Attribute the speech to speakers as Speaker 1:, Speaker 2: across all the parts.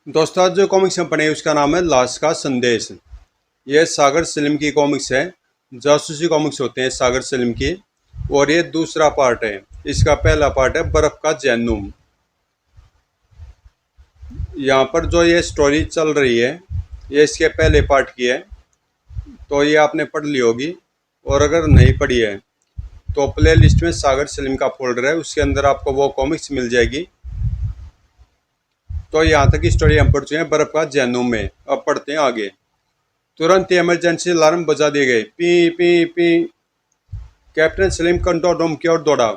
Speaker 1: दोस्तों, आज जो कॉमिक्स हम पढ़े उसका नाम है लाश का संदेश। ये सागर सलीम की कॉमिक्स है। जासूसी कॉमिक्स होते हैं सागर सलीम की। और ये दूसरा पार्ट है। इसका पहला पार्ट है बर्फ का जैनुम। यहाँ पर जो ये स्टोरी चल रही है ये इसके पहले पार्ट की है, तो ये आपने पढ़ ली होगी। और अगर नहीं पढ़ी है तो प्ले लिस्ट में सागर सलीम का फोल्डर है, उसके अंदर आपको वो कॉमिक्स मिल जाएगी। तो यहाँ तक की स्टोरी हम पढ़ चुके हैं बर्फ का जैनुम में। अब पढ़ते हैं आगे। तुरंत ही इमरजेंसी अलार्म बजा दिए गए। P P P. Captain Salim control room की ओर दौड़ा।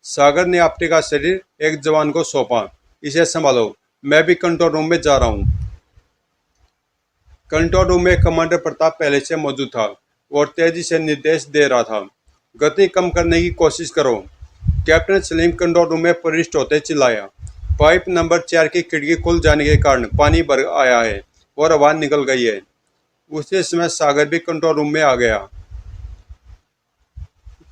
Speaker 1: सागर ने आपटे का शरीर एक जवान को सौंपा। इसे संभालो, मैं भी कंट्रोल रूम में जा रहा हूँ। कंट्रोल रूम में कमांडर प्रताप पहले से मौजूद था और तेजी से निर्देश दे रहा था। गति कम करने की कोशिश करो। कैप्टन सलीम कंट्रोल रूम में प्रविष्ट होते चिल्लाया। पाइप नंबर 4 की खिड़की खुल जाने के कारण पानी भर आया है और आवाज निकल गई है। उसी समय सागर भी कंट्रोल रूम में आ गया।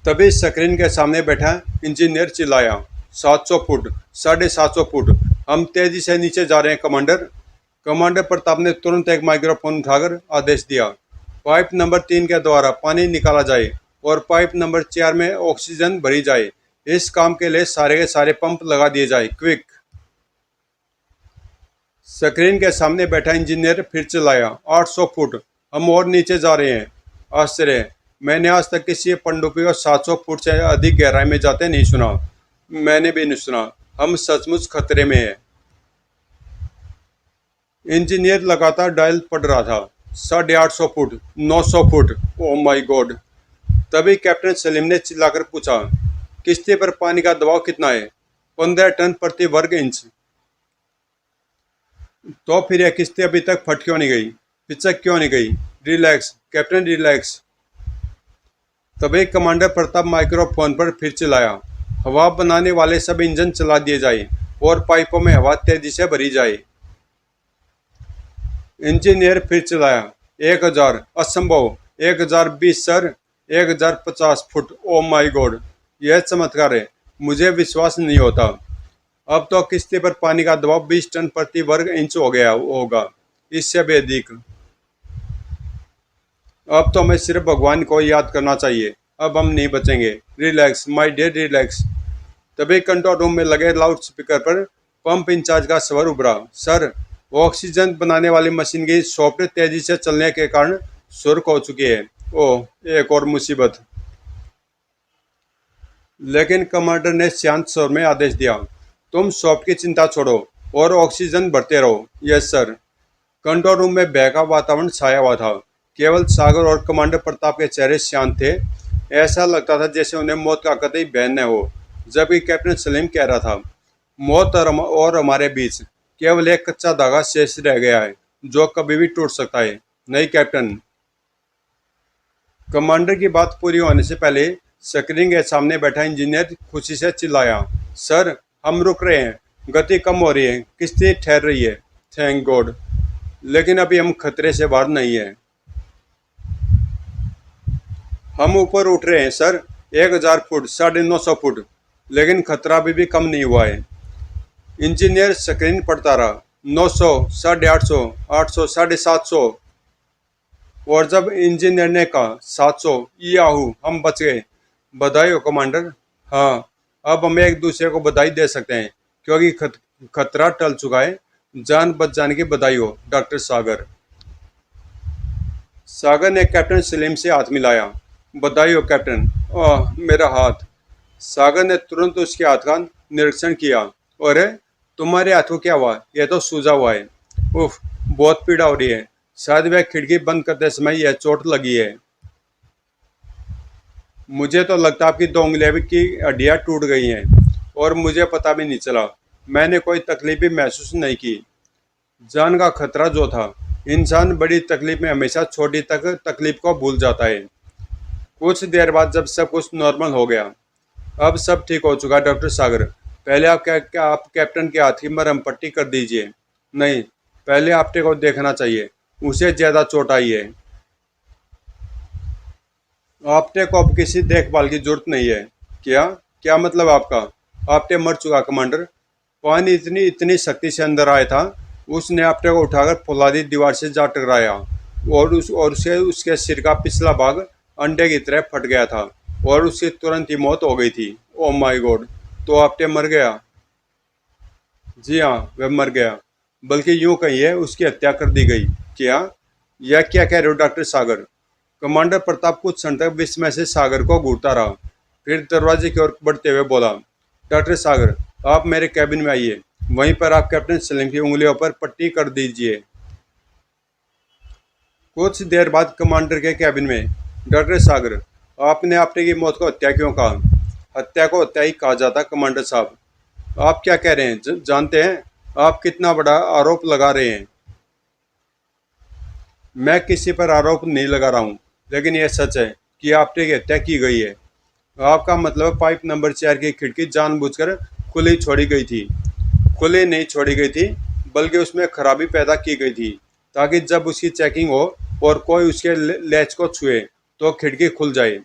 Speaker 1: तभी स्क्रीन के सामने बैठा इंजीनियर चिल्लाया, 700 फुट, 750 फुट, हम तेजी से नीचे जा रहे हैं कमांडर। कमांडर प्रताप ने तुरंत एक माइक्रोफोन उठाकर आदेश दिया, पाइप नंबर 3 के द्वारा पानी निकाला जाए और पाइप नंबर 4 में ऑक्सीजन भरी जाए। इस काम के लिए सारे के सारे पंप लगा दिए जाए, क्विक। स्क्रीन के सामने बैठा इंजीनियर फिर चिल्लाया, 800 फुट, हम और नीचे जा रहे हैं। आश्चर्य, मैंने आज तक किसी पनडुब्बी को 700 फुट से अधिक गहराई में जाते नहीं सुना। मैंने भी नहीं सुना। हम सचमुच खतरे में हैं। इंजीनियर लगातार डायल पढ़ रहा था। 850 foot, 900 foot, oh my God. तभी कैप्टन सलीम ने चिल्लाकर पूछा, किश्ती पर पानी का दबाव कितना है? 15 टन प्रति वर्ग इंच। तो फिर यह किश्ती अभी तक फट क्यों नहीं गई, पिचक क्यों नहीं गई? Relax captain, relax. तभी कमांडर प्रताप माइक्रोफोन पर फिर चिल्लाया, हवा बनाने वाले सब इंजन चला दिए जाए और पाइपों में हवा तेजी से भरी जाए। इंजीनियर फिर चिल्लाया, 1000, असंभव, 1020 sir, 1050 foot, oh my God, यह चमत्कार है, मुझे विश्वास नहीं होता। अब तो किश्ती पर पानी का दबाव 20 टन प्रति वर्ग इंच हो गया होगा, इससे भी अधिक। अब तो हमें सिर्फ भगवान को याद करना चाहिए, अब हम नहीं बचेंगे। Relax my dear, relax. तभी कंट्रोल रूम में लगे लाउड स्पीकर पर पंप इंचार्ज का स्वर उभरा, सर, ऑक्सीजन बनाने वाली मशीन की सॉफ्टवेयर तेजी से चलने के कारण सुर्ख हो चुकी है। ओह, एक और मुसीबत। लेकिन कमांडर ने शांत स्वर में आदेश दिया, तुम सॉफ्ट की चिंता छोड़ो और ऑक्सीजन भरते रहो। Yes sir. कंट्रोल रूम में भय का वातावरण छाया हुआ था। केवल सागर और कमांडर प्रताप के चेहरे शांत थे। ऐसा लगता था जैसे उन्हें मौत का कतई भय न हो। जबकि कैप्टन सलीम कह रहा था, मौत और हमारे बीच केवल एक कच्चा धागा शेष रह गया है जो कभी भी टूट सकता है। नहीं कैप्टन। कमांडर की बात पूरी होने से पहले स्क्रीन के सामने बैठा इंजीनियर खुशी से चिल्लाया, सर, हम रुक रहे हैं, गति कम हो रही है, किश्ती ठहर रही है। Thank God. लेकिन अभी हम खतरे से बाहर नहीं है। हम ऊपर उठ रहे हैं सर, 1000 फुट, 950 फुट, लेकिन खतरा अभी भी कम नहीं हुआ है। इंजीनियर स्क्रीन पढ़ता रहा, 900, 850, 800, 750। और जब इंजीनियर ने कहा 700, याहू, हम बच गए। बधाई हो कमांडर। हाँ, अब हम एक दूसरे को बधाई दे सकते हैं क्योंकि खतरा टल चुका है। जान बच जाने की बधाई हो डॉक्टर सागर। सागर ने कैप्टन सलीम से हाथ मिलाया। बधाई हो कैप्टन। ओह, मेरा हाथ। सागर ने तुरंत उसके हाथ का निरीक्षण किया। अरे, तुम्हारे हाथ को क्या हुआ? यह तो सूजा हुआ है। उफ, बहुत पीड़ा हो रही है। शायद वह खिड़की बंद करते समय यह चोट लगी है। मुझे तो लगता है आपकी 2 उंगलियां की हड्डियां टूट गई हैं और मुझे पता भी नहीं चला। मैंने कोई तकलीफ भी महसूस नहीं की। जान का खतरा जो था, इंसान बड़ी तकलीफ में हमेशा छोटी तकलीफ को भूल जाता है। कुछ देर बाद जब सब कुछ नॉर्मल हो गया, अब सब ठीक हो चुका है डॉक्टर सागर। पहले आप कैप्टन के हाथ की मरहम पट्टी कर दीजिए। नहीं, पहले आपटे को देखना चाहिए, उसे ज़्यादा चोट आई है। आपटे को अब किसी देखभाल की जरूरत नहीं है। क्या क्या मतलब आपका? आपटे मर चुका कमांडर। पानी इतनी इतनी शक्ति से अंदर आया था उसने अपने को उठाकर फौलादी दीवार से जा टकराया और उसे उसके सिर का पिछला भाग अंडे की तरह फट गया था और उसकी तुरंत ही मौत हो गई थी। Oh my God! तो आपटे मर गया? जी हाँ, वह मर गया। बल्कि यूं कहिए उसकी हत्या कर दी गई। क्या? यह क्या कह रहे हो डॉक्टर सागर? कमांडर प्रताप कुछ क्षण तक विस्मय से सागर को घूरता रहा, फिर दरवाजे की ओर बढ़ते हुए बोला, डॉक्टर सागर, आप मेरे कैबिन में आइए। वहीं पर आप कैप्टन सलीम की उंगलियों पर पट्टी कर दीजिए। कुछ देर बाद कमांडर के कैबिन में, डॉक्टर सागर, आपने आपटे की मौत को हत्या क्यों कहा? हत्या को हत्या ही कहा जाता कमांडर साहब। आप क्या कह रहे हैं? जानते हैं आप कितना बड़ा आरोप लगा रहे हैं? मैं किसी पर आरोप नहीं लगा रहा हूँ, लेकिन यह सच है कि आपटे की हत्या की गई है। आपका मतलब पाइप नंबर 4 की खिड़की जानबूझकर खुली छोड़ी गई थी? खुली नहीं छोड़ी गई थी, बल्कि उसमें खराबी पैदा की गई थी, ताकि जब उसकी चेकिंग हो और कोई उसके लैच को छुए तो खिड़की खुल जाए।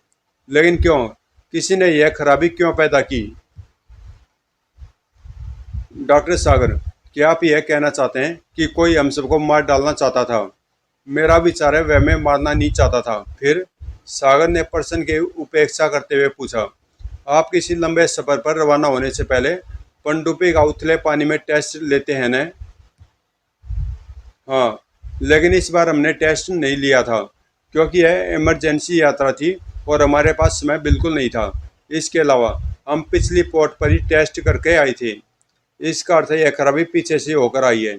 Speaker 1: लेकिन क्यों? किसी ने यह खराबी क्यों पैदा की? डॉक्टर सागर, क्या आप यह कहना चाहते हैं कि कोई हम सबको मार डालना चाहता था? मेरा विचार है वह मैं मारना नहीं चाहता था। फिर? सागर ने प्रश्न की उपेक्षा करते हुए पूछा, आप किसी लंबे सफर पर रवाना होने से पहले पनडुब्बी का उथले पानी में टेस्ट लेते हैं न? हाँ, लेकिन इस बार हमने टेस्ट नहीं लिया था, क्योंकि यह इमरजेंसी यात्रा थी और हमारे पास समय बिल्कुल नहीं था। इसके अलावा हम पिछली पोर्ट पर ही टेस्ट करके आए थे। इसका अर्थ है यह खराबी पीछे से होकर आई है,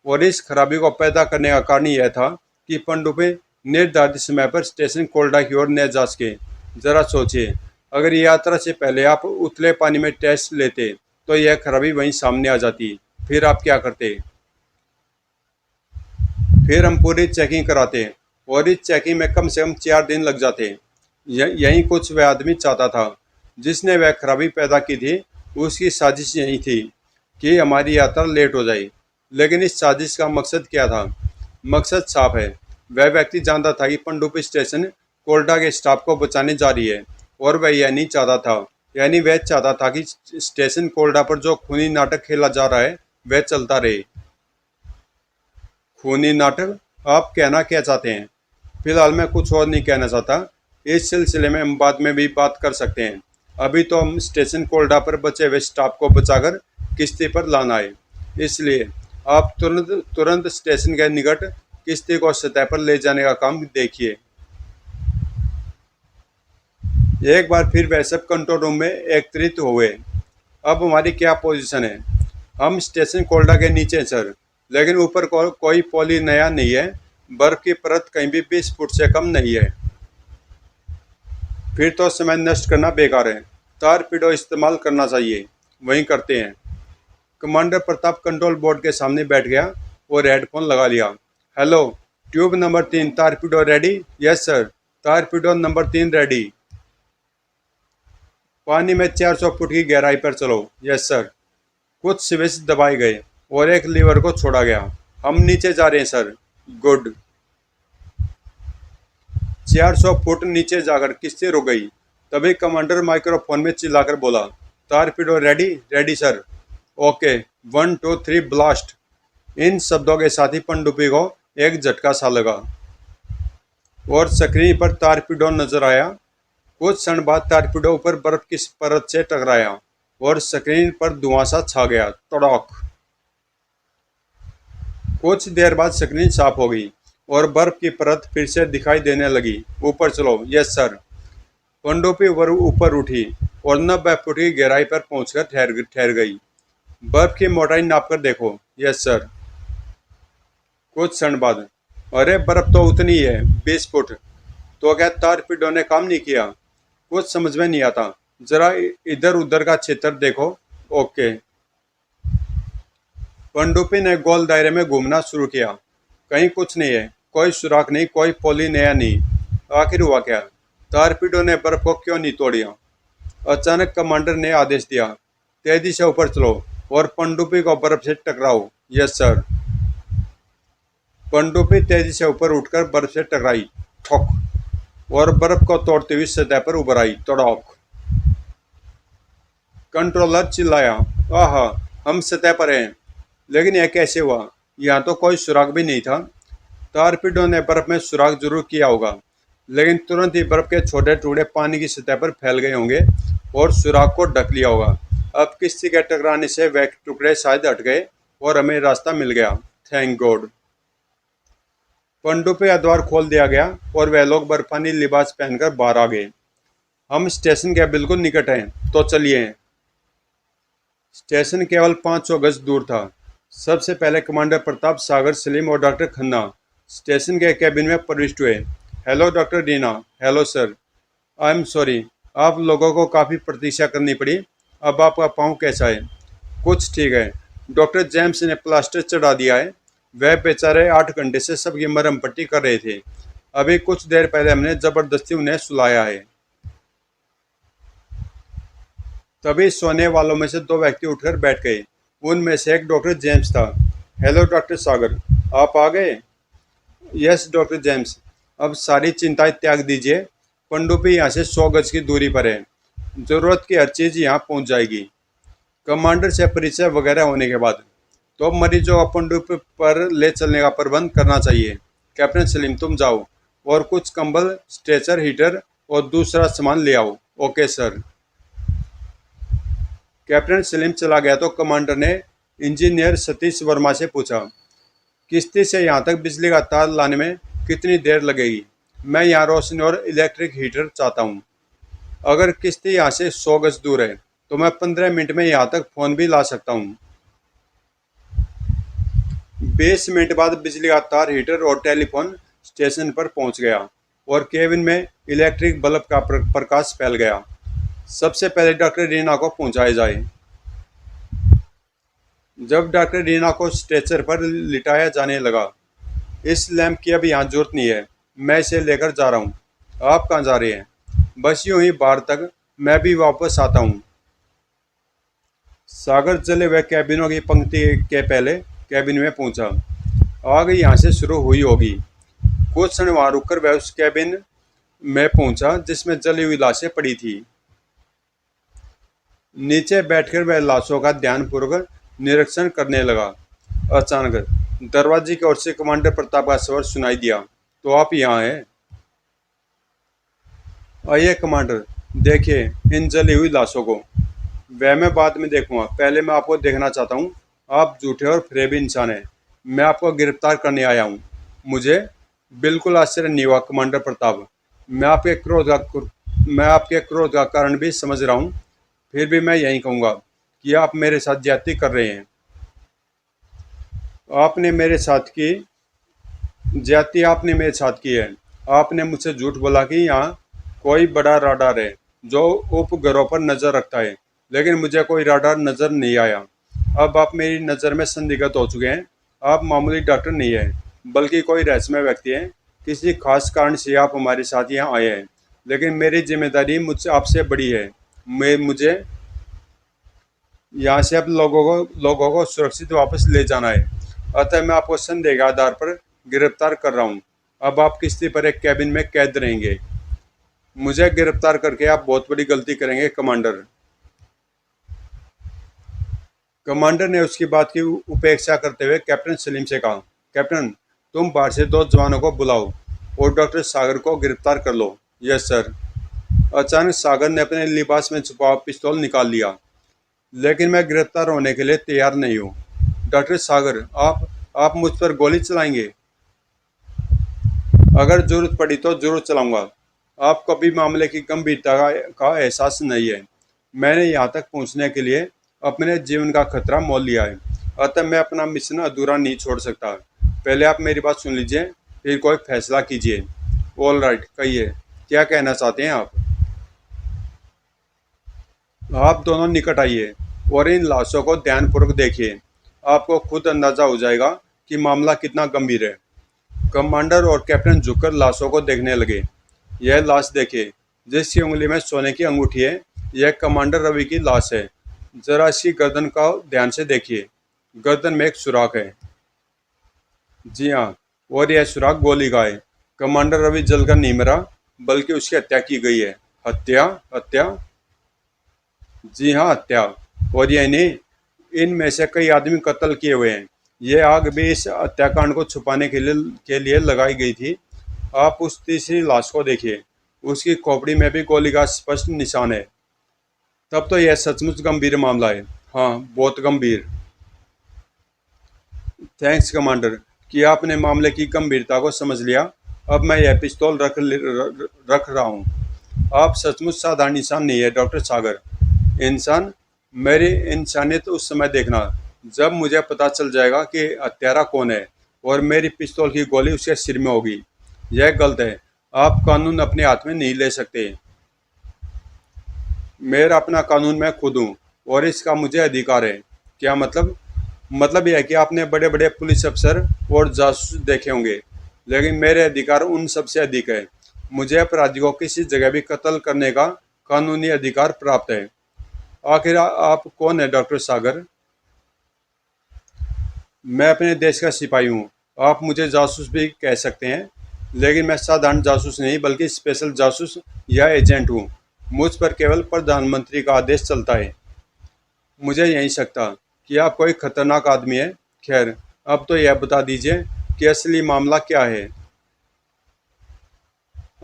Speaker 1: और इस खराबी को पैदा करने का कारण यह था कि पनडुब्बी निर्धारित समय पर स्टेशन कोल्डा की ओर न जा सके। जरा सोचिए, अगर यात्रा से पहले आप उथले पानी में टेस्ट लेते तो यह खराबी वहीं सामने आ जाती। फिर आप क्या करते? फिर हम पूरी चेकिंग कराते, और इस चेकिंग में कम से कम 4 दिन लग जाते। यही कुछ वह आदमी चाहता था जिसने वह खराबी पैदा की थी। उसकी साजिश यही थी कि हमारी यात्रा लेट हो जाए। लेकिन इस साजिश का मकसद क्या था? मकसद साफ है। वह व्यक्ति जानता था कि पनडुब्बी स्टेशन कोल्डा के स्टाफ को बचाने जा रही है, और वह यह नहीं चाहता था, यानी वह चाहता था कि स्टेशन कोल्डा पर जो खूनी नाटक खेला जा रहा है वह चलता रहे। खूनी नाटक? आप कहना क्या चाहते हैं? फिलहाल मैं कुछ और नहीं कहना चाहता। इस सिलसिले में हम बाद में भी बात कर सकते हैं। अभी तो हम स्टेशन कोल्डा पर बचे हुए स्टाफ को बचाकर किश्ती पर लाना है। इसलिए आप तुरंत तुरंत स्टेशन के निकट किश्ती को सतह पर ले जाने का काम देखिए। एक बार फिर वह सब कंट्रोल रूम में एकत्रित हुए। अब हमारी क्या पोजीशन है? हम स्टेशन कोल्डा के नीचे हैं सर, लेकिन ऊपर कोई पॉली नया नहीं है। बर्फ की परत कहीं भी 20 फुट से कम नहीं है। फिर तो समय नष्ट करना बेकार है। टारपीडो इस्तेमाल करना चाहिए। वहीं करते हैं। कमांडर प्रताप कंट्रोल बोर्ड के सामने बैठ गया और हेडफोन लगा लिया। Hello, tube number 3 torpedo ready? Yes sir, torpedo number 3 ready. पानी में 400 फुट की गहराई पर चलो। Yes sir. कुछ स्विच दबाए गए और एक लीवर को छोड़ा गया। हम नीचे जा रहे हैं सर। गुड। 400 फुट नीचे जाकर किश्ती रुक गई। तभी कमांडर माइक्रोफोन में चिल्लाकर बोला, torpedo ready? Ready sir. Okay, 1 2 3 blast. इन शब्दों के साथ ही पनडुब्बी को एक झटका सा लगा और स्क्रीन पर टारपीडो नजर आया। कुछ क्षण बाद टारपीडो ऊपर बर्फ की परत से टकराया और स्क्रीन पर धुआं सा छा गया। तड़ाक। कुछ देर बाद स्क्रीन साफ हो गई और बर्फ की परत फिर से दिखाई देने लगी। ऊपर चलो। Yes sir. पनडुब्बी ऊपर उठी और 90 फुट की गहराई पर पहुंचकर ठहर गई। बर्फ की मोटाई नापकर देखो। Yes sir. कुछ क्षण बाद, अरे बर्फ तो उतनी ही है, 20 फुट। तो क्या टारपीडो ने काम नहीं किया? कुछ समझ में नहीं आता। जरा इधर उधर का क्षेत्र देखो। ओके। पनडुब्बी ने गोल दायरे में घूमना शुरू किया। कहीं कुछ नहीं है, कोई सुराख नहीं, कोई पोली नया नहीं। आखिर हुआ क्या? टारपीडो ने बर्फ को क्यों नहीं तोड़िया? अचानक कमांडर ने आदेश दिया, तेजी से ऊपर चलो और पनडुब्बी को बर्फ से टकराओ। Yes sir. पनडुब्बी तेजी से ऊपर उठकर बर्फ से टकराई। ठोक। और बर्फ को तोड़ती हुई सतह पर उभर आई। तड़ाक। कंट्रोलर चिल्लाया, आहा, हम सतह पर हैं। लेकिन यह कैसे हुआ? यहाँ तो कोई सुराग भी नहीं था। टारपीडो ने बर्फ में सुराग जरूर किया होगा, लेकिन तुरंत ही बर्फ के छोटे टुकड़े पानी की सतह पर फैल गए होंगे और सुराग को ढक लिया होगा। अब किसी के टकराने से वह टुकड़े शायद हट गए और हमें रास्ता मिल गया। Thank God. पनडुब्बी का द्वार खोल दिया गया और वह लोग बर्फानी लिबास पहनकर बाहर आ गए। हम स्टेशन के बिल्कुल निकट हैं, तो चलिए। स्टेशन केवल 500 गज दूर था। सबसे पहले कमांडर प्रताप, सागर, सलीम और डॉक्टर खन्ना स्टेशन के कैबिन में प्रविष्ट हुए। Hello doctor Reena. Hello sir. I am sorry, आप लोगों को काफ़ी प्रतीक्षा करनी पड़ी। अब आपका पाँव कैसा है? कुछ ठीक है। डॉक्टर जेम्स ने प्लास्टर चढ़ा दिया है। वह बेचारे 8 घंटे से सबकी मरहम पट्टी कर रहे थे। अभी कुछ देर पहले हमने ज़बरदस्ती उन्हें सुलाया है। तभी सोने वालों में से 2 व्यक्ति उठकर बैठ गए। उनमें से एक डॉक्टर जेम्स था। हेलो डॉक्टर सागर, आप आ गए? Yes doctor James. अब सारी चिंताएं त्याग दीजिए। पनडुब्बी यहाँ से 100 गज की दूरी पर है। ज़रूरत की हर चीज़ यहाँ पहुँच जाएगी। कमांडर से परिचय वगैरह होने के बाद तो मरीजों को पनडुब्बी पर ले चलने का प्रबंध करना चाहिए। कैप्टन सलीम, तुम जाओ और कुछ कंबल, स्ट्रेचर, हीटर और दूसरा सामान ले आओ। Okay sir. कैप्टन सलीम चला गया तो कमांडर ने इंजीनियर सतीश वर्मा से पूछा, किश्ती से यहाँ तक बिजली का तार लाने में कितनी देर लगेगी? मैं यहाँ रोशनी और इलेक्ट्रिक हीटर चाहता हूँ। अगर किश्ती यहाँ से 100 गज दूर है तो मैं 15 मिनट में यहाँ तक फ़ोन भी ला सकता हूँ। 20 मिनट बाद बिजली का तार, हीटर और टेलीफोन स्टेशन पर पहुँच गया और केबिन में इलेक्ट्रिक बल्ब का प्रकाश फैल गया। सबसे पहले डॉक्टर रीना को पहुँचाया जाए। जब डॉक्टर रीना को स्ट्रेचर पर लिटाया जाने लगा, इस लैंप की अब यहाँ जरूरत नहीं है, मैं इसे लेकर जा रहा हूँ। आप कहाँ जा रहे हैं? बस यूं ही बाहर तक, मैं भी वापस आता हूँ। सागर जले हुए कैबिनों की पंक्ति के पहले कैबिन में पहुंचा। आग यहाँ से शुरू हुई होगी। कुछ क्षण वहां रुककर वह उस कैबिन में पहुंचा जिसमें जली हुई लाशें पड़ी थी। नीचे बैठकर वह लाशों का ध्यानपूर्वक निरीक्षण करने लगा। अचानक दरवाजे की ओर से कमांडर प्रताप का स्वर सुनाई दिया, तो आप यहाँ हैं? आइए कमांडर, देखिए इन जली हुई लाशों को। वह मैं बाद में देखूंगा, पहले मैं आपको देखना चाहता हूँ। आप झूठे और फरेबी इंसान हैं। मैं आपको गिरफ्तार करने आया हूँ। मुझे बिल्कुल आश्चर्य नहीं हुआ कमांडर प्रताप। मैं आपके क्रोध का कारण भी समझ रहा हूँ। फिर भी मैं यही कहूँगा कि आप मेरे साथ ज्यादती कर रहे हैं। आपने मेरे साथ की ज्यादती आपने मेरे साथ की है। आपने मुझसे झूठ बोला कि यहाँ कोई बड़ा राडार है जो उपग्रहों पर नजर रखता है, लेकिन मुझे कोई राडार नजर नहीं आया। अब आप मेरी नज़र में संदिग्ध हो चुके हैं। आप मामूली डॉक्टर नहीं हैं, बल्कि कोई रहस्यमय व्यक्ति हैं। किसी खास कारण से आप हमारे साथ यहाँ आए हैं, लेकिन मेरी जिम्मेदारी मुझसे आपसे बड़ी है। मुझे यहाँ से अब लोगों को सुरक्षित वापस ले जाना है। अतः मैं आपको संदेह के आधार पर गिरफ्तार कर रहा हूँ। अब आप किश्ती पर एक कैबिन में कैद रहेंगे। मुझे गिरफ्तार करके आप बहुत बड़ी गलती करेंगे कमांडर। कमांडर ने उसकी बात की उपेक्षा करते हुए कैप्टन सलीम से कहा, कैप्टन, तुम बाहर से 2 जवानों को बुलाओ और डॉक्टर सागर को गिरफ्तार कर लो। Yes sir. अचानक सागर ने अपने लिबास में छुपा हुआ पिस्तौल निकाल लिया। लेकिन मैं गिरफ्तार होने के लिए तैयार नहीं हूँ। डॉक्टर सागर, आप मुझ पर गोली चलाएंगे? अगर जरूरत पड़ी तो जरूर चलाऊंगा। आपको भी मामले की गंभीरता का एहसास नहीं है। मैंने यहाँ तक पहुँचने के लिए अपने जीवन का खतरा मोल लिया है, अतः मैं अपना मिशन अधूरा नहीं छोड़ सकता। पहले आप मेरी बात सुन लीजिए, फिर कोई फैसला कीजिए। ऑल राइट, कहिए, क्या कहना चाहते हैं आप? आप दोनों निकट आइए और इन लाशों को ध्यानपूर्वक देखिए। आपको खुद अंदाजा हो जाएगा कि मामला कितना गंभीर है। कमांडर और कैप्टन झुककर लाशों को देखने लगे। यह लाश देखिए, जिसकी उंगली में सोने की अंगूठी है, यह कमांडर रवि की लाश है। जरा इसकी गर्दन का ध्यान से देखिए। गर्दन में एक सुराख है। जी हाँ, और यह सुराख गोली का है। कमांडर रवि जलकर नहीं मरा, बल्कि उसकी हत्या की गई है। हत्या? हत्या? जी हाँ, हत्या। और यह नहीं, इनमें से कई आदमी कत्ल किए हुए हैं। ये आग भी इस हत्याकांड को छुपाने के लिए लगाई गई थी। आप उस तीसरी लाश को देखिए, उसकी खोपड़ी में भी गोली का स्पष्ट निशान है। तब तो यह सचमुच गंभीर मामला है। हाँ, बहुत गंभीर। थैंक्स कमांडर कि आपने मामले की गंभीरता को समझ लिया। अब मैं यह पिस्तौल रख रहा हूँ। आप सचमुच साधारण इंसान नहीं है डॉक्टर सागर। इंसान? मेरी इंसानियत उस समय देखना जब मुझे पता चल जाएगा कि हत्यारा कौन है और मेरी पिस्तौल की गोली उसके सिर में होगी। यह गलत है। आप कानून अपने हाथ में नहीं ले सकते। मेरा अपना कानून मैं खुद हूँ और इसका मुझे अधिकार है। क्या मतलब? मतलब यह है कि आपने बड़े बड़े पुलिस अफसर और जासूस देखे होंगे, लेकिन मेरे अधिकार उन सबसे अधिक है। मुझे अपराधी को किसी जगह भी कत्ल करने का कानूनी अधिकार प्राप्त है। आखिर आप कौन है डॉक्टर सागर? मैं अपने देश का सिपाही हूँ। आप मुझे जासूस भी कह सकते हैं, लेकिन मैं साधारण जासूस नहीं बल्कि स्पेशल जासूस या एजेंट हूँ। मुझ पर केवल प्रधानमंत्री का आदेश चलता है। मुझे यही शक था कि आप कोई खतरनाक आदमी है। खैर, अब तो यह बता दीजिए कि असली मामला क्या है।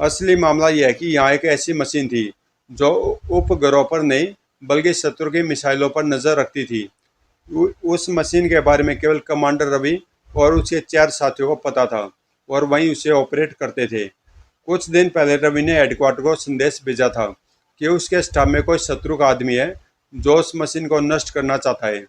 Speaker 1: असली मामला यह है कि यहाँ एक ऐसी मशीन थी जो उपग्रहों पर नहीं बल्कि शत्रु की मिसाइलों पर नजर रखती थी। उस मशीन के बारे में केवल कमांडर रवि और उसके 4 साथियों को पता था और वहीं उसे ऑपरेट करते थे। कुछ दिन पहले रवि ने हेडक्वार्टर को संदेश भेजा था कि उसके स्टाफ में कोई शत्रु का आदमी है जो उस मशीन को नष्ट करना चाहता है।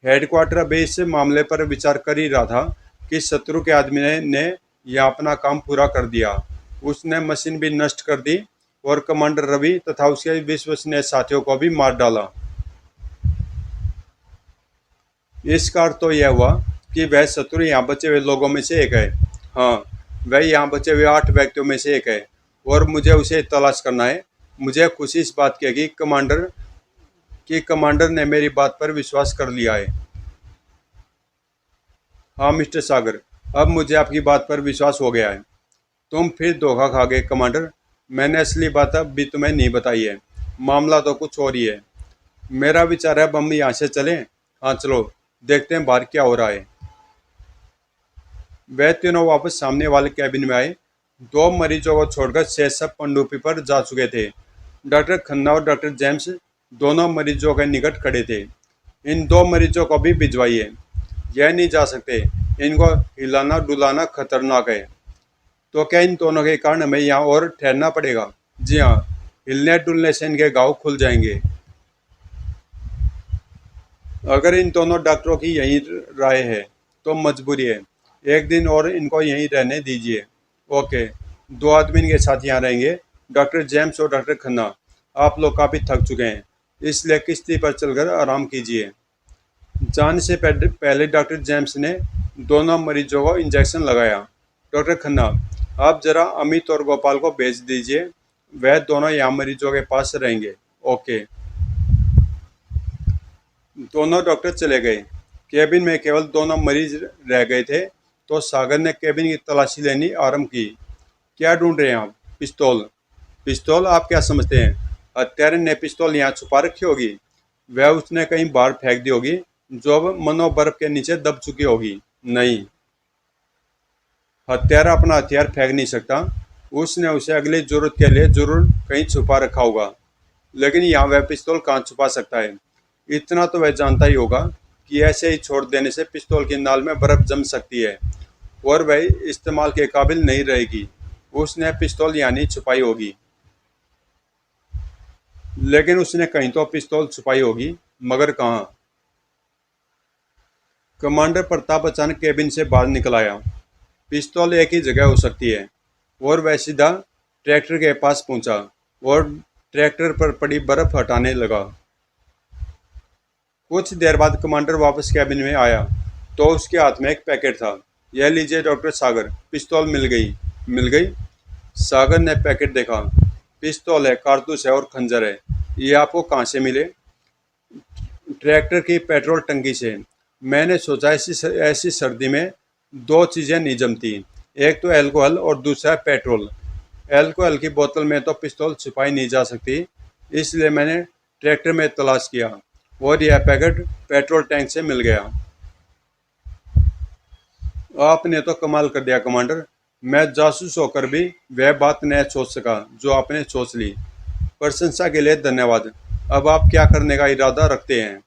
Speaker 1: हेडक्वार्टर अभी इस मामले पर विचार कर ही रहा था कि शत्रु के आदमी ने यह अपना काम पूरा कर दिया। उसने मशीन भी नष्ट कर दी और कमांडर रवि तथा उसके विश्वसनीय साथियों को भी मार डाला। इसका अर्थ तो यह हुआ कि वह शत्रु यहाँ बचे हुए लोगों में से एक है। हाँ, वह यहाँ बचे हुए 8 व्यक्तियों में से एक है और मुझे उसे तलाश करना है। मुझे खुशी इस बात की है कि कमांडर ने मेरी बात पर विश्वास कर लिया है। हाँ मिस्टर सागर, अब मुझे आपकी बात पर विश्वास हो गया है। तुम फिर धोखा खा गए कमांडर। मैंने असली बात अब भी तुम्हें नहीं बताई है। मामला तो कुछ और ही है। मेरा विचार है अब हम यहाँ से चलें। हाँ चलो, देखते हैं बाहर क्या हो रहा है। वह तीनों वापस सामने वाले कैबिन में आए। 2 मरीजों को छोड़कर शेष सब पनडुब्बी पर जा चुके थे। डॉक्टर खन्ना और डॉक्टर जेम्स दोनों मरीजों के निकट खड़े थे। इन 2 मरीजों को भी भिजवाइए। यह नहीं जा सकते, इनको हिलाना डुलाना खतरनाक है। तो क्या इन दोनों के कारण हमें यहाँ और ठहरना पड़ेगा? जी हाँ, हिलने डुलने से इनके घाव खुल जाएंगे। अगर इन दोनों डॉक्टरों की यही राय है तो मजबूरी है। एक दिन और इनको यहीं रहने दीजिए। ओके, 2 आदमी इनके साथ यहाँ रहेंगे, डॉक्टर जेम्स और डॉक्टर खन्ना। आप लोग काफ़ी थक चुके हैं, इसलिए किश्ती पर चलकर आराम कीजिए। जाने से पहले डॉक्टर जेम्स ने दोनों मरीजों को इंजेक्शन लगाया। डॉक्टर खन्ना, आप जरा अमित और गोपाल को भेज दीजिए, वह दोनों यहाँ मरीजों के पास रहेंगे। ओके। दोनों डॉक्टर चले गए। केबिन में केवल दोनों मरीज रह गए थे तो सागर ने केबिन की तलाशी लेनी आरंभ की। क्या ढूंढ रहे हैं आप? पिस्तौल। पिस्तौल? आप क्या समझते हैं हत्यारे ने पिस्तौल यहाँ छुपा रखी होगी? वह उसने कहीं बाहर फेंक दी होगी जो अब मनोबर्फ के नीचे दब चुकी होगी। नहीं, हत्यारा अपना हथियार फेंक नहीं सकता। उसने उसे अगली जरूरत के लिए जरूर कहीं छुपा रखा होगा, लेकिन यहाँ वह पिस्तौल कहाँ छुपा सकता है? इतना तो वह जानता ही होगा कि ऐसे ही छोड़ देने से पिस्तौल की नाल में बर्फ जम सकती है और वह इस्तेमाल के काबिल नहीं रहेगी। उसने पिस्तौल यहाँ नहीं छुपाई होगी। लेकिन उसने कहीं तो पिस्तौल छुपाई होगी, मगर कहाँ? कमांडर प्रताप अचानक केबिन से बाहर निकल आया। पिस्तौल एक ही जगह हो सकती है। और वह सीधा ट्रैक्टर के पास पहुंचा और ट्रैक्टर पर पड़ी बर्फ हटाने लगा। कुछ देर बाद कमांडर वापस कैबिन में आया तो उसके हाथ में एक पैकेट था। यह लीजिए डॉक्टर सागर, पिस्तौल मिल गई। मिल गई? सागर ने पैकेट देखा। पिस्तौल है, कारतूस है और खंजर है। ये आपको कहाँ से मिले? ट्रैक्टर की पेट्रोल टंकी से। मैंने सोचा ऐसी सर्दी में 2 चीज़ें नहीं जमती, एक तो अल्कोहल और दूसरा है पेट्रोल। अल्कोहल की बोतल में तो पिस्तौल छुपाई नहीं जा सकती, इसलिए मैंने ट्रैक्टर में तलाश किया और यह पैकेट पेट्रोल टैंक से मिल गया। आपने तो कमाल कर दिया कमांडर। मैं जासूस होकर भी वह बात नहीं सोच सका जो आपने सोच ली। प्रशंसा के लिए धन्यवाद। अब आप क्या करने का इरादा रखते हैं?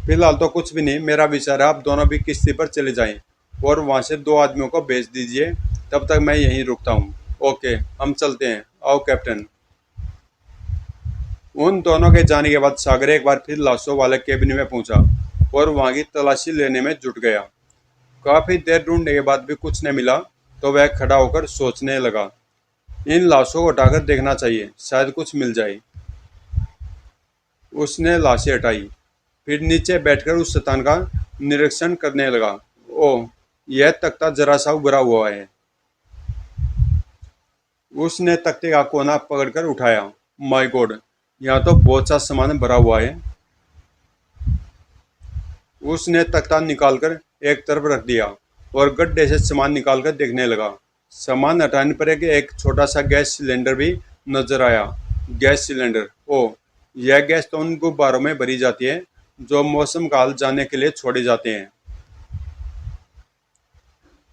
Speaker 1: फिलहाल तो कुछ भी नहीं। मेरा विचार है आप दोनों भी किश्ती पर चले जाएं और वहां से दो आदमियों को भेज दीजिए। तब तक मैं यहीं रुकता हूँ। ओके, हम चलते हैं। आओ कैप्टन। उन दोनों के जाने के बाद सागर एक बार फिर लाशों वाले केबिन में पहुंचा और वहां की तलाशी लेने में जुट गया। काफी देर ढूंढने के बाद भी कुछ नहीं मिला तो वह खड़ा होकर सोचने लगा। इन लाशों को उठाकर देखना चाहिए, शायद कुछ मिल जाए। उसने लाशें हटाई, फिर नीचे बैठकर उस स्थान का निरीक्षण करने लगा। ओह, यह तख्ता जरा सा उभरा हुआ है। उसने तख्ते का कोना पकड़कर उठाया। माय गॉड, यहाँ तो बहुत सा सामान भरा हुआ है। उसने तख्ता निकालकर एक तरफ रख दिया और गड्ढे से सामान निकालकर देखने लगा। सामान हटाने पर एक छोटा सा गैस सिलेंडर भी नजर आया। गैस सिलेंडर, ओ, यह गैस तो उन गुब्बारों में भरी जाती है जो मौसम का हाल जानने के लिए छोड़े जाते हैं।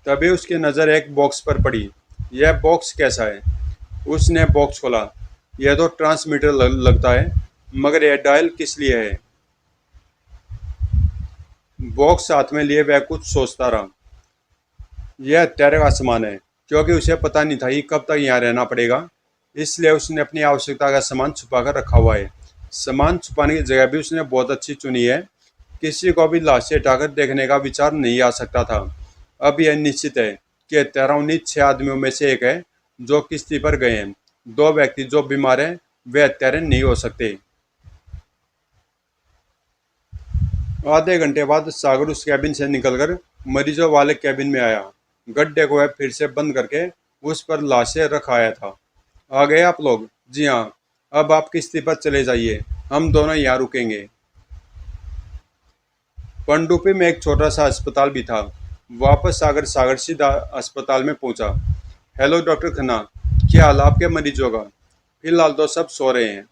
Speaker 1: तभी उसकी नज़र एक बॉक्स पर पड़ी। यह बॉक्स कैसा है? उसने बॉक्स खोला। यह तो ट्रांसमीटर लगता है, मगर यह डायल किस लिए है? बॉक्स हाथ में लिए वह कुछ सोचता रहा। यह हत्यारे का सामान है, क्योंकि उसे पता नहीं था कि कब तक यहाँ रहना पड़ेगा। इसलिए उसने अपनी आवश्यकता का सामान छुपा कर रखा हुआ है। सामान छुपाने की जगह भी उसने बहुत अच्छी चुनी है। किसी को भी लाशें हटाकर देखने का विचार नहीं आ सकता था। अब यह निश्चित है कि हत्यारा उन्हीं 6 आदमियों में से एक है जो किश्ती पर गए हैं। दो व्यक्ति जो बीमार हैं वे हत्यारे नहीं हो सकते। आधे घंटे बाद सागर उस कैबिन से निकलकर मरीजों वाले कैबिन में आया। गड्ढे को वह फिर से बंद करके उस पर लाशें रख आया था। आ गए आप लोग? जी हाँ। अब आप किश्ती पर चले जाइए, हम दोनों यहाँ रुकेंगे। पनडुब्बी में एक छोटा सा अस्पताल भी था। वापस आकर सागर सीधा अस्पताल में पहुंचा। हेलो डॉक्टर खन्ना, क्या हाल आपके मरीजों का? फिलहाल तो सब सो रहे हैं।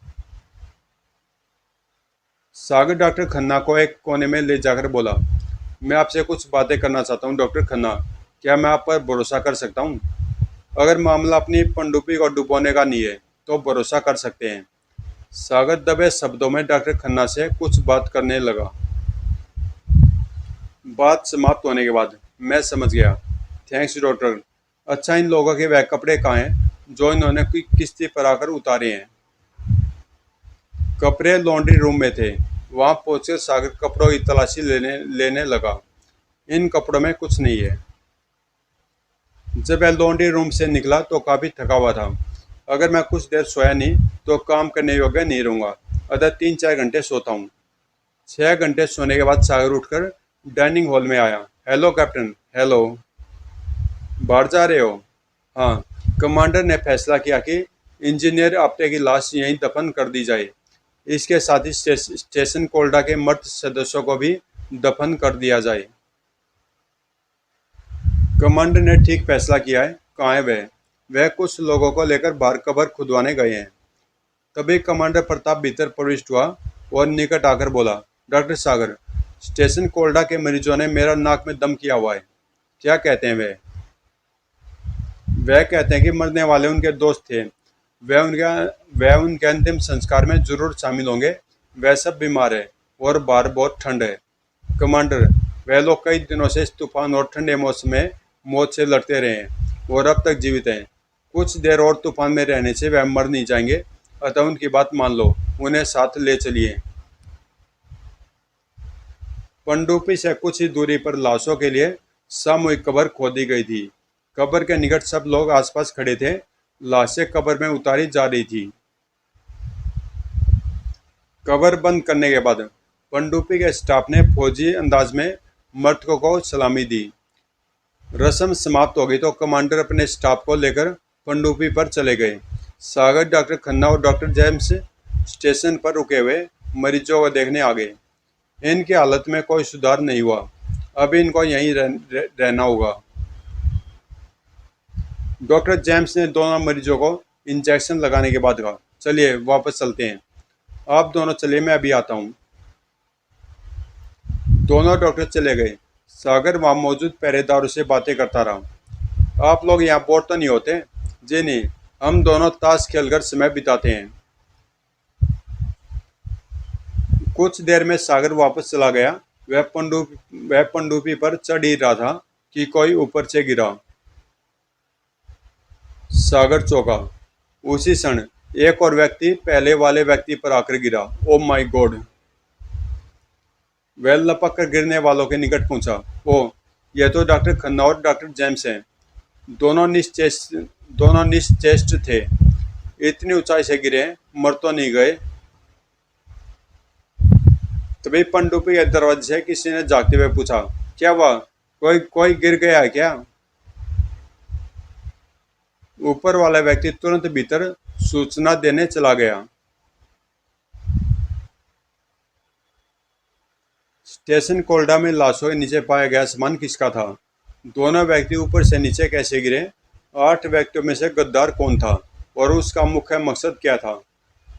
Speaker 1: सागर डॉक्टर खन्ना को एक कोने में ले जाकर बोला, मैं आपसे कुछ बातें करना चाहता हूँ डॉक्टर खन्ना। क्या मैं आप पर भरोसा कर सकता हूँ? अगर मामला अपनी पनडुब्बी को डुबोने का नहीं है तो भरोसा कर सकते हैं। सागर दबे शब्दों में डॉक्टर खन्ना से कुछ बात करने लगा। बात समाप्त होने के बाद, मैं समझ गया। Thanks doctor. अच्छा, इन लोगों के वह कपड़े कहाँ हैं जो इन्होंने किश्ती पर आकर उतारे हैं? कपड़े लॉन्ड्री रूम में थे। वहां पहुंचकर सागर कपड़ों की तलाशी लेने लेने लगा। इन कपड़ों में कुछ नहीं है। जब वह लॉन्ड्री रूम से निकला तो काफी थका हुआ था। अगर मैं कुछ देर सोया नहीं तो काम करने योग्य नहीं रहूंगा। अतः 3-4 घंटे सोता हूँ। 6 घंटे सोने के बाद सागर उठकर डाइनिंग हॉल में आया। Hello captain. हेलो। बाहर जा रहे हो? हाँ। कमांडर ने फैसला किया कि इंजीनियर आपटे की लाश यहीं दफन कर दी जाए। इसके साथ ही स्टेशन कोल्डा के मर्द सदस्यों को भी दफन कर दिया जाए। कमांडर ने ठीक फैसला किया है। कहाँ है वह? वह कुछ लोगों को लेकर बाहर कब्र खुदवाने गए हैं। तभी कमांडर प्रताप भीतर प्रविष्ट हुआ और निकट आकर बोला, डॉक्टर सागर, स्टेशन कोल्डा के मरीजों ने मेरा नाक में दम किया हुआ है। क्या कहते हैं वे? वह कहते हैं कि मरने वाले उनके दोस्त थे। वह उनके अंतिम संस्कार में जरूर शामिल होंगे। वह सब बीमार है और बाहर बहुत ठंड है। कमांडर, वह लोग कई दिनों से इस तूफान और ठंडे मौसम में मौत से लड़ते रहे हैं और अब तक जीवित हैं। कुछ देर और तूफान में रहने से वह मर नहीं जाएंगे। अतः उनकी बात मान लो, उन्हें साथ ले चलिए। पनडुब्बी से कुछ ही दूरी पर लाशों के लिए सामूहिक कब्र खोदी गई थी। कब्र के निकट सब लोग आसपास खड़े थे। लाशें कब्र में उतारी जा रही थी। कब्र बंद करने के बाद पनडुब्बी के स्टाफ ने फौजी अंदाज में मृतकों को सलामी दी। रस्म समाप्त हो गई तो कमांडर अपने स्टाफ को लेकर पनडुब्बी पर चले गए। सागर, डॉक्टर खन्ना और डॉक्टर जेम्स स्टेशन पर रुके हुए मरीजों को देखने आ गए। इनकी हालत में कोई सुधार नहीं हुआ। अब इनको यहीं रहना होगा। डॉक्टर जेम्स ने दोनों मरीजों को इंजेक्शन लगाने के बाद कहा, चलिए वापस चलते हैं। आप दोनों चलिए, मैं अभी आता हूँ। दोनों डॉक्टर चले गए। सागर वहाँ मौजूद पहरेदारों से बातें करता रहा। आप लोग यहाँ बोर तो नहीं होते? जी नहीं, हम दोनों ताश खेलकर समय बिताते हैं। कुछ देर में सागर वापस चला गया। वह पनडुब्बी पर चढ़ ही रहा था कि कोई ऊपर से गिरा। सागर चौंका। उसी क्षण एक और व्यक्ति पहले वाले व्यक्ति पर आकर गिरा। Oh my God! वह लपक कर गिरने वालों के निकट पहुंचा। ओ, यह तो डॉक्टर खन्ना और डॉक्टर जेम्स हैं। दोनों निश्चेष्ट थे। इतनी ऊंचाई से गिरे, मर तो नहीं गए? तभी पनडुब्बी के दरवाजे से किसी ने झांकते हुए पूछा, क्या हुआ? कोई कोई गिर गया है क्या? ऊपर वाला व्यक्ति तुरंत भीतर सूचना देने चला गया। स्टेशन कोल्डा में लाशों के नीचे पाया गया सामान किसका था? दोनों व्यक्ति ऊपर से नीचे कैसे गिरे? 8 व्यक्तियों में से गद्दार कौन था और उसका मुख्य मकसद क्या था?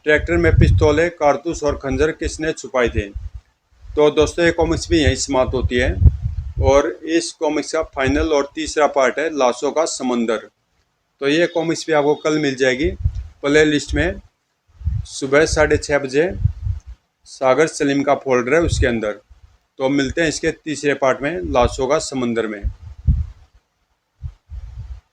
Speaker 1: ट्रैक्टर में पिस्तौलें, कारतूस और खंजर किसने छुपाए थे? तो दोस्तों, ये कॉमिक्स भी यहीं समाप्त होती है और इस कॉमिक्स का फाइनल और तीसरा पार्ट है लाशों का समंदर। तो ये कॉमिक्स भी आपको कल मिल जाएगी प्ले लिस्ट में। सुबह 6:30 बजे सागर सलीम का फोल्डर है उसके अंदर। तो मिलते हैं इसके तीसरे पार्ट में, लाशों का समंदर में।